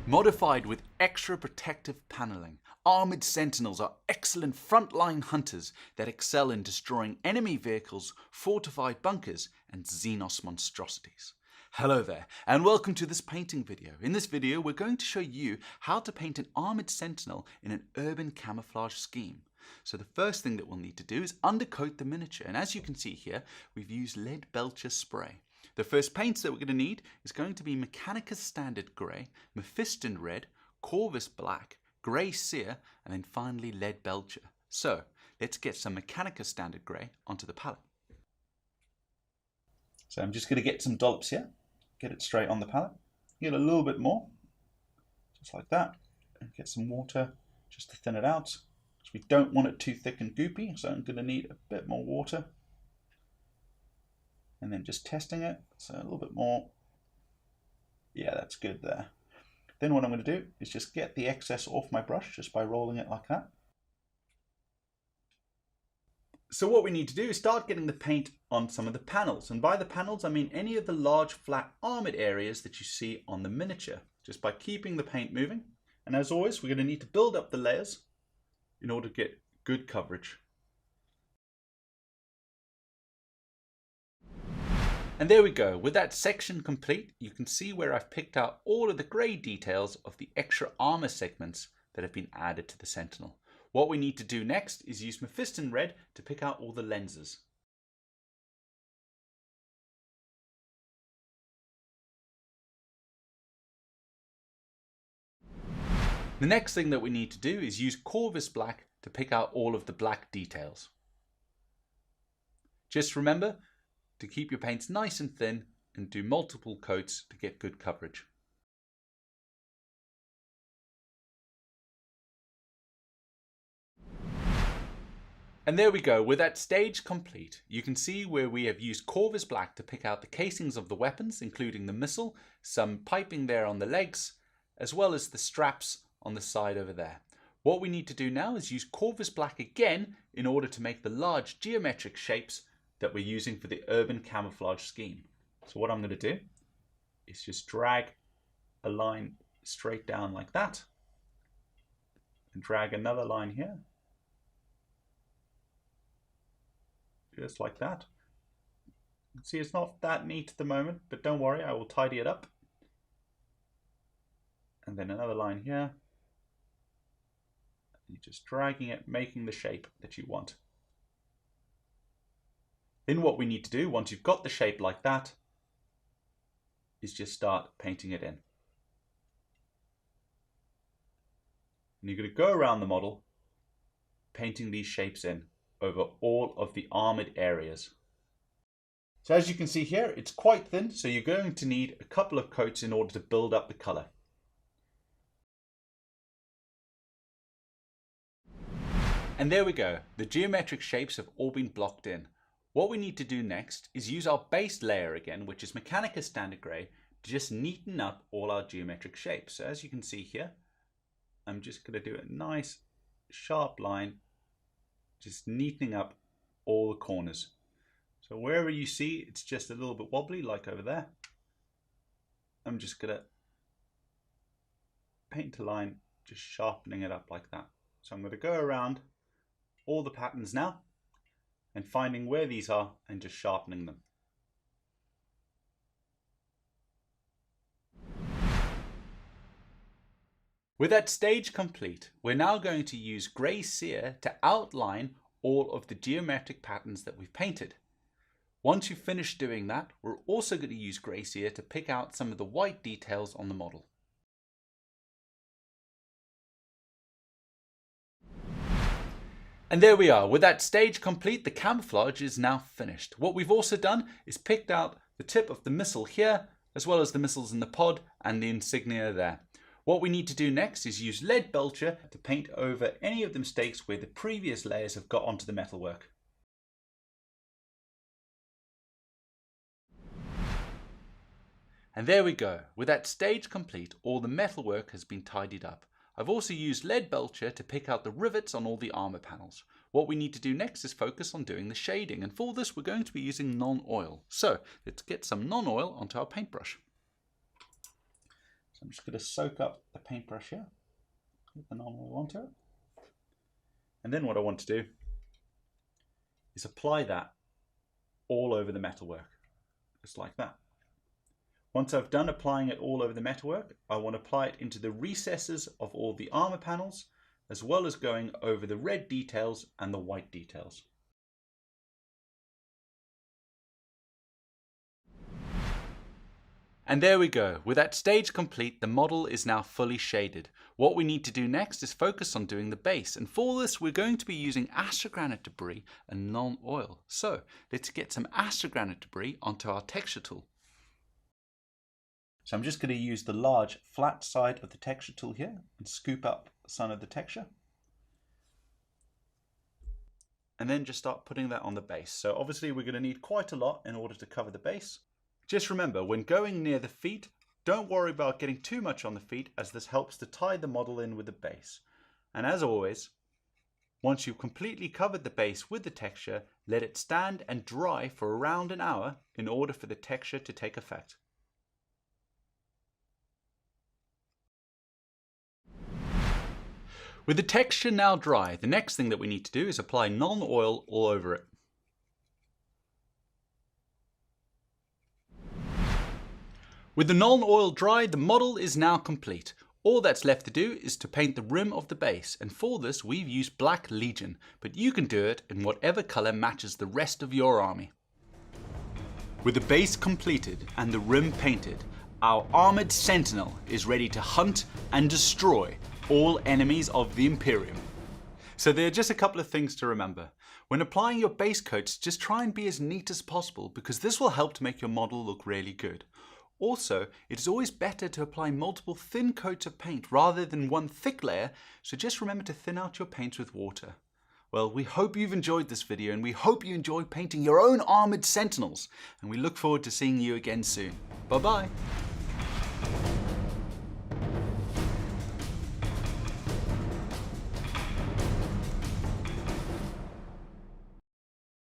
Modified with extra protective paneling, armored sentinels are excellent frontline hunters that excel in destroying enemy vehicles, fortified bunkers, and Xenos monstrosities. Hello there, and welcome to this painting video. In this video, we're going to show you how to paint an armored sentinel in an urban camouflage scheme. So the first thing that we'll need to do is undercoat the miniature, and as you can see here, we've used lead belcher spray. The first paints that we're going to need is going to be Mechanicus Standard Grey, Mephiston Red, Corvus Black, Grey Sear, and then finally Lead Belcher. So let's get some Mechanicus Standard Grey onto the palette. So I'm just going to get some dollops here, get it straight on the palette, get a little bit more, just like that, and get some water just to thin it out. So we don't want it too thick and goopy, so I'm going to need a bit more water. And then just testing it, so a little bit more. Yeah, that's good there. Then what I'm going to do is just get the excess off my brush just by rolling it like that. So what we need to do is start getting the paint on some of the panels. And by the panels, I mean any of the large flat armored areas that you see on the miniature, just by keeping the paint moving. And as always, we're going to need to build up the layers in order to get good coverage. And there we go. With that section complete, you can see where I've picked out all of the grey details of the extra armor segments that have been added to the Sentinel. What we need to do next is use Mephiston Red to pick out all the lenses. The next thing that we need to do is use Corvus Black to pick out all of the black details. Just remember to keep your paints nice and thin and do multiple coats to get good coverage. And there we go. With that stage complete, you can see where we have used Corvus Black to pick out the casings of the weapons, including the missile, some piping there on the legs, as well as the straps on the side over there. What we need to do now is use Corvus Black again in order to make the large geometric shapes that we're using for the urban camouflage scheme. So what I'm going to do is just drag a line straight down like that and drag another line here, just like that. See, it's not that neat at the moment, but don't worry, I will tidy it up. And then another line here. You're just dragging it, making the shape that you want. Then what we need to do, once you've got the shape like that, is just start painting it in. And you're going to go around the model, painting these shapes in over all of the armored areas. So as you can see here, it's quite thin, so you're going to need a couple of coats in order to build up the color. And there we go. The geometric shapes have all been blocked in. What we need to do next is use our base layer again, which is Mechanicus Standard Grey, to just neaten up all our geometric shapes. So as you can see here, I'm just going to do a nice sharp line, just neatening up all the corners. So wherever you see it's just a little bit wobbly, like over there, I'm just going to paint a line, just sharpening it up like that. So I'm going to go around all the patterns now, and finding where these are and just sharpening them. With that stage complete, we're now going to use Grey Sear to outline all of the geometric patterns that we've painted. Once you've finished doing that, we're also going to use Grey Sear to pick out some of the white details on the model. And there we are. With that stage complete, the camouflage is now finished. What we've also done is picked out the tip of the missile here, as well as the missiles in the pod and the insignia there. What we need to do next is use lead belcher to paint over any of the mistakes where the previous layers have got onto the metalwork. And there we go. With that stage complete, all the metalwork has been tidied up. I've also used lead belcher to pick out the rivets on all the armor panels. What we need to do next is focus on doing the shading, and for this we're going to be using non-oil. So let's get some non-oil onto our paintbrush. So I'm just going to soak up the paintbrush here, put the non-oil onto it. And then what I want to do is apply that all over the metalwork, just like that. Once I've done applying it all over the metalwork, I want to apply it into the recesses of all the armor panels, as well as going over the red details and the white details. And there we go. With that stage complete, the model is now fully shaded. What we need to do next is focus on doing the base. And for this, we're going to be using astrogranite debris and non-oil. So let's get some astrogranite debris onto our texture tool. So I'm just going to use the large flat side of the texture tool here and scoop up some of the texture. And then just start putting that on the base. So obviously we're going to need quite a lot in order to cover the base. Just remember, when going near the feet, don't worry about getting too much on the feet, as this helps to tie the model in with the base. And as always, once you've completely covered the base with the texture, let it stand and dry for around an hour in order for the texture to take effect. With the texture now dry, the next thing that we need to do is apply non-oil all over it. With the non-oil dry, the model is now complete. All that's left to do is to paint the rim of the base, and for this we've used Black Legion, but you can do it in whatever colour matches the rest of your army. With the base completed and the rim painted, our armoured sentinel is ready to hunt and destroy all enemies of the Imperium. So there are just a couple of things to remember. When applying your base coats, just try and be as neat as possible, because this will help to make your model look really good. Also, it is always better to apply multiple thin coats of paint rather than one thick layer, so just remember to thin out your paints with water. Well, we hope you've enjoyed this video, and we hope you enjoy painting your own armoured sentinels, and we look forward to seeing you again soon. Bye bye!